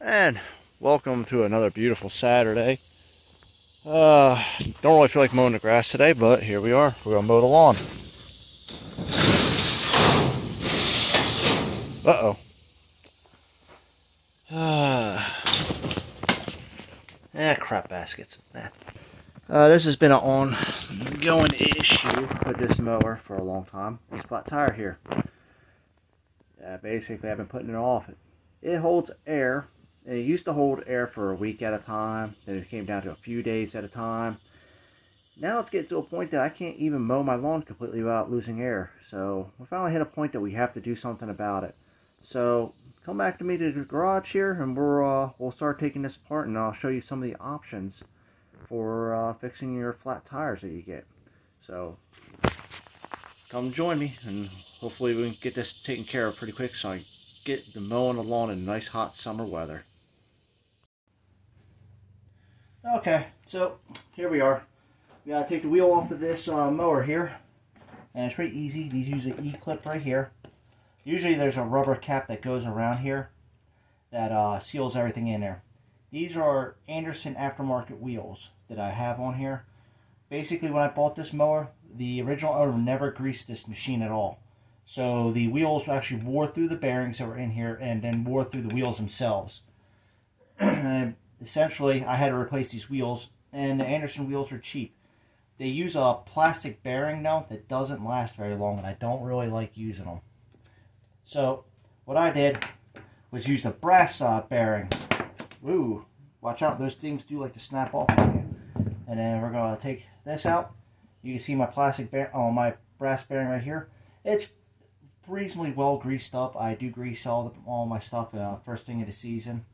And welcome to another beautiful Saturday. Don't really feel like mowing the grass today, but here we are. We're gonna mow the lawn. Crap baskets. This has been an ongoing issue with this mower for a long time. This flat tire here. Basically, I've been putting it off. It holds air. It used to hold air for a week at a time. Then it came down to a few days at a time. Now it's getting to a point that I can't even mow my lawn completely without losing air. So we finally hit a point that we have to do something about it. So come back to me to the garage here, and we'll start taking this apart, and I'll show you some of the options for fixing your flat tires that you get. So come join me, and hopefully we can get this taken care of pretty quick so I get the mowing the lawn in nice hot summer weather. Okay, so here we are. We gotta take the wheel off of this mower here, and it's pretty easy. These use an E-clip right here. Usually there's a rubber cap that goes around here that seals everything in there. These are Anderson aftermarket wheels that I have on here. Basically, when I bought this mower, the original owner never greased this machine at all. So the wheels actually wore through the bearings that were in here and then wore through the wheels themselves. And essentially, I had to replace these wheels, and the Anderson wheels are cheap. They use a plastic bearing now that doesn't last very long, and I don't really like using them. So what I did was use the brass brass Ooh, watch out, those things do like to snap off on you. And then we're going to take this out. You can see my my brass bearing right here. It's reasonably well greased up. I do grease all my stuff first thing of the season.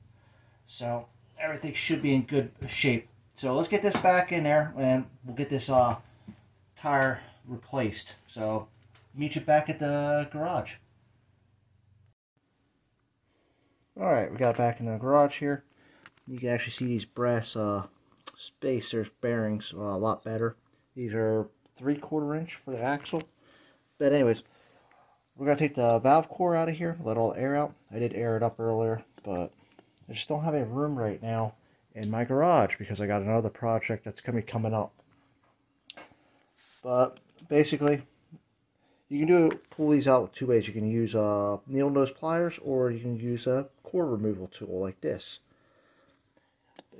So everything should be in good shape. So let's get this back in there, and we'll get this tire replaced. So meet you back at the garage. Alright, we got it back in the garage here. You can actually see these brass spacers bearings a lot better. These are 3/4 inch for the axle. But anyways, we're going to take the valve core out of here, let all the air out. I did air it up earlier, but I just don't have any room right now in my garage because I got another project that's going to be coming up. But basically, you can pull these out two ways. You can use needle nose pliers, or you can use a core removal tool like this.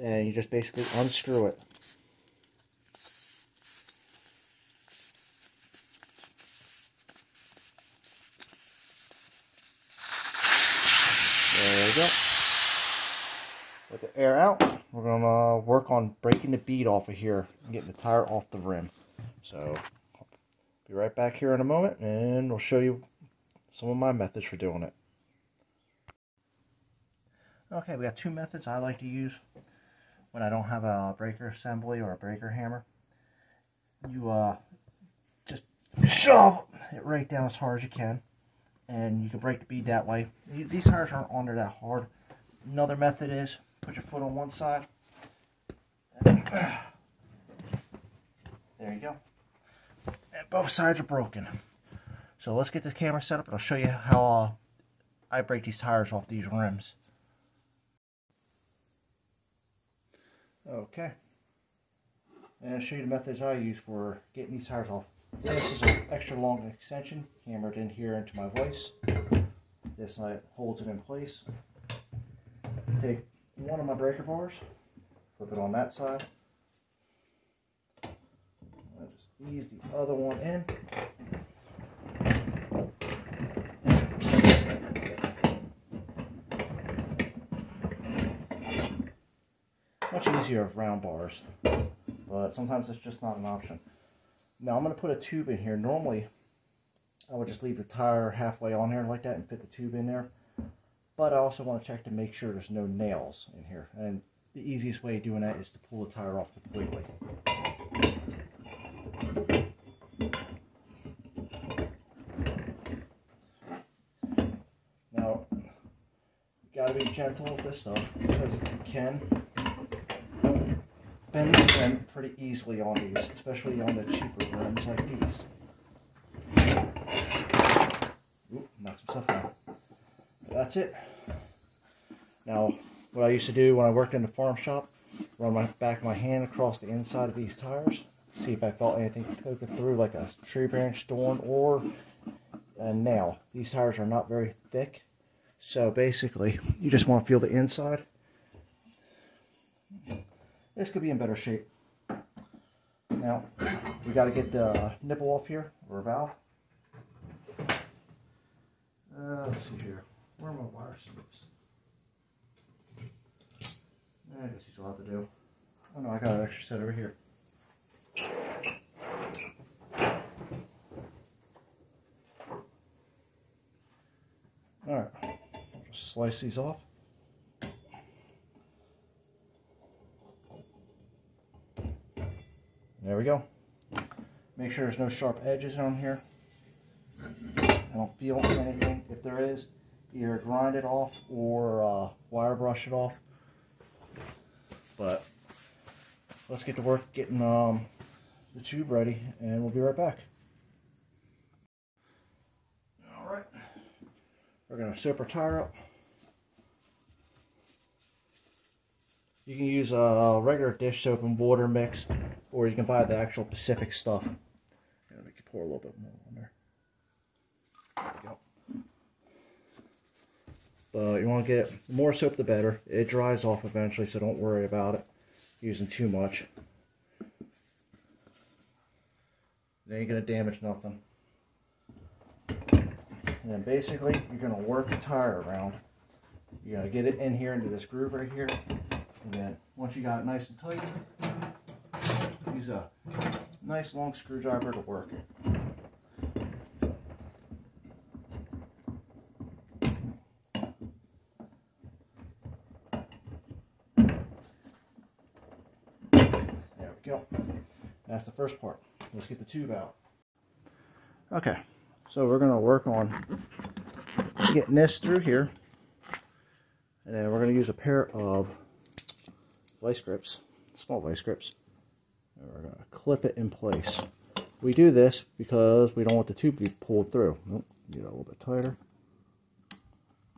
And you just basically unscrew it. There we go. With the air out, we're going to work on breaking the bead off of here and getting the tire off the rim. So be right back here in a moment, and we'll show you some of my methods for doing it. Okay, we got two methods I like to use when I don't have a breaker assembly or a breaker hammer. You just shove it right down as hard as you can, and you can break the bead that way. These tires aren't on there that hard. Another method is put your foot on one side. There you go. And both sides are broken. So let's get the camera set up, and I'll show you how I break these tires off these rims. Okay. And I'll show you the methods I use for getting these tires off. This is an extra long extension hammered in here into my vise. This side holds it in place. Take one of my breaker bars, flip it on that side. I'll just ease the other one in. Much easier with round bars, but sometimes it's just not an option. Now I'm going to put a tube in here. Normally I would just leave the tire halfway on here like that and fit the tube in there, but I also want to check to make sure there's no nails in here, and the easiest way of doing that is to pull the tire off completely. Now you gotta be gentle with this stuff because you can bend the rim pretty easily on these, especially on the cheaper rims like these. Oop, knock some stuff out. But that's it. Now, what I used to do when I worked in the farm shop, run my back of my hand across the inside of these tires, see if I felt anything poking through, like a tree branch, thorn, or a nail. These tires are not very thick, so basically you just want to feel the inside. This could be in better shape. Now we got to get the nipple off here, or valve. Let's see here. Where are my wire strips? I guess he's allowed to do. Oh no, I got an extra set over here. Alright, I'll just slice these off. There we go. Make sure there's no sharp edges on here. I don't feel anything. If there is, either grind it off or wire brush it off. But let's get to work getting the tube ready, and we'll be right back. Alright, we're going to soap our tire up. You can use a regular dish soap and water mix, or you can buy the actual Pacific stuff. We can pour a little bit more on there. There we go. But you want to get more soap the better. It dries off eventually, so don't worry about it using too much. It ain't going to damage nothing. And then basically, you're going to work the tire around. You're going to get it in here into this groove right here. And then once you got it nice and tight, use a nice long screwdriver to work it. There we go. That's the first part. Let's get the tube out. Okay, so we're going to work on getting this through here. And then we're going to use a pair of vice grips, small vice grips. And we're going to clip it in place. We do this because we don't want the tube to be pulled through. Nope, get it a little bit tighter. A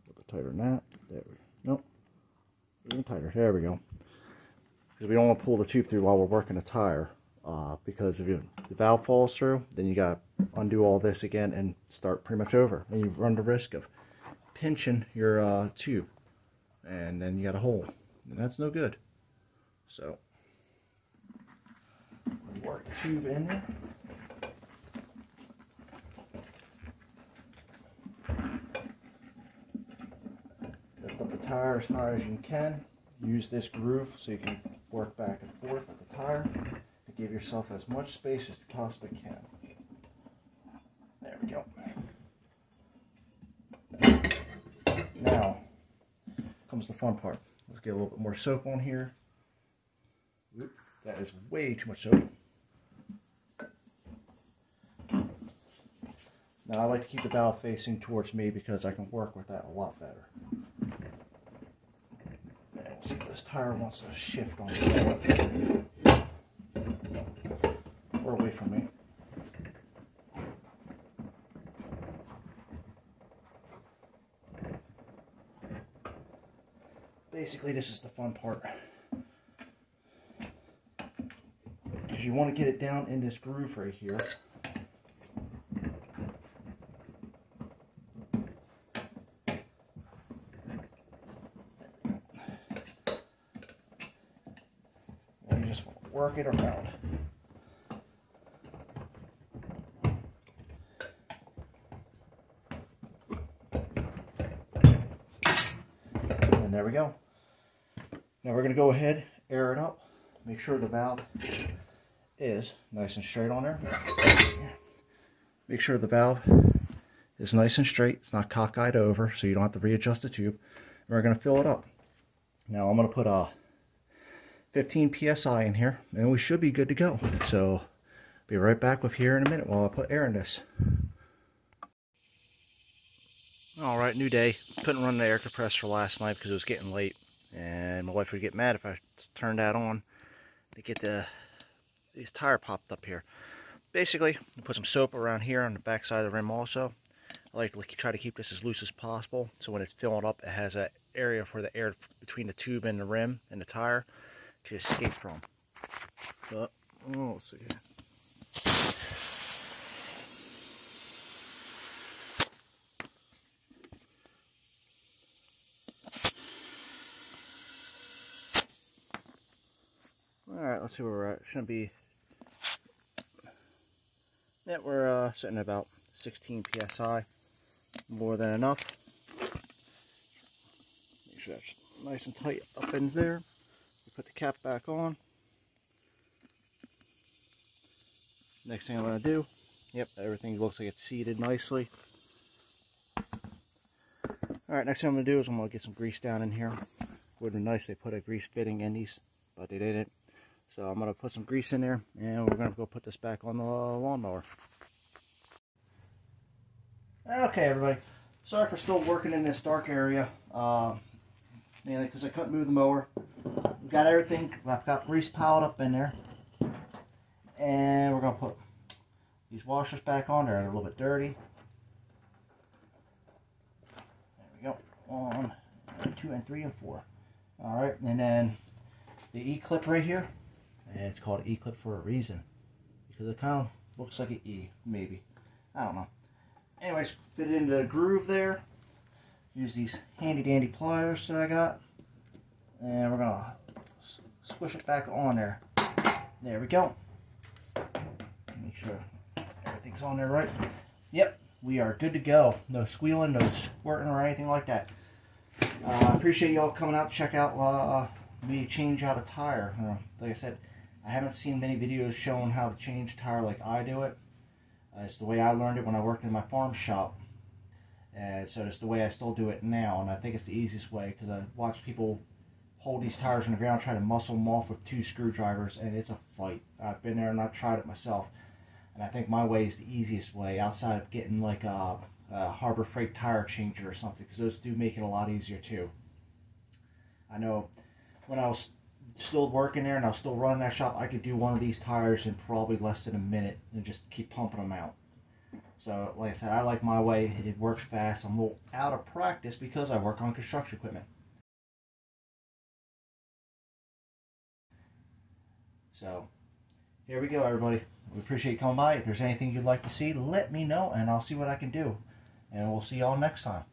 little bit tighter than that. There we go. Nope, even tighter. There we go. Because we don't want to pull the tube through while we're working a tire. Because if the valve falls through, then you got to undo all this again and start pretty much over. And you run the risk of pinching your tube. And then you got a hole. And that's no good. So, work the tube in there. Lift up the tire as high as you can. Use this groove so you can work back and forth with the tire to give yourself as much space as you possibly can. There we go. Now comes the fun part. Let's get a little bit more soap on here. Oop, that is way too much soap. Now I like to keep the valve facing towards me because I can work with that a lot better. And we'll see if this tire wants to shift on me. Or away from me. Basically, this is the fun part. Because you want to get it down in this groove right here. And you just want to work it around. And there we go. Now we're going to go ahead, air it up, make sure the valve is nice and straight on there. Make sure the valve is nice and straight. It's not cockeyed over, so you don't have to readjust the tube. And we're going to fill it up. Now I'm going to put a 15 psi in here, and we should be good to go. So be right back with here in a minute while I put air in this. Alright, new day. Couldn't run the air compressor last night because it was getting late. And my wife would get mad if I turned that on to get these tire popped up here. Basically, I put some soap around here on the back side of the rim also. I like to try to keep this as loose as possible, so when it's filling up, it has that area for the air between the tube and the rim and the tire to escape from. So, let's see. Alright, let's see where we're at. Shouldn't be... Yeah, we're sitting at about 16 psi. More than enough. Make sure that's nice and tight up in there. Put the cap back on. Next thing I'm going to do, yep, everything looks like it's seated nicely. Alright, next thing I'm going to do is I'm going to get some grease down in here. Would have been nice if they put a grease fitting in these, but they didn't. So I'm going to put some grease in there, and we're going to go put this back on the lawnmower. Okay, everybody. Sorry for still working in this dark area, mainly because I couldn't move the mower. We've got everything. I've got grease piled up in there. And we're going to put these washers back on. They're a little bit dirty. There we go. 1, 2, and 3, and 4. Alright, and then the E-clip right here. And it's called E-clip for a reason. Because it kind of looks like an E, maybe. I don't know. Anyways, fit it into the groove there. Use these handy dandy pliers that I got. And we're going to squish it back on there. There we go. Make sure everything's on there right. Yep, we are good to go. No squealing, no squirting or anything like that. I appreciate y'all coming out to check out me change out a tire. Like I said, I haven't seen many videos showing how to change a tire like I do it. It's the way I learned it when I worked in my farm shop. And so it's the way I still do it now. And I think it's the easiest way because I watch people hold these tires on the ground, try to muscle them off with 2 screwdrivers, and it's a fight. I've been there and I've tried it myself. And I think my way is the easiest way outside of getting like a Harbor Freight tire changer or something, because those do make it a lot easier too. I know when I was still working there and I was still running that shop, I could do one of these tires in probably less than a minute and just keep pumping them out. So like I said, I like my way. It works fast. I'm a little out of practice because I work on construction equipment. So here we go, everybody. We appreciate you coming by. If there's anything you'd like to see, let me know and I'll see what I can do. And we'll see y'all next time.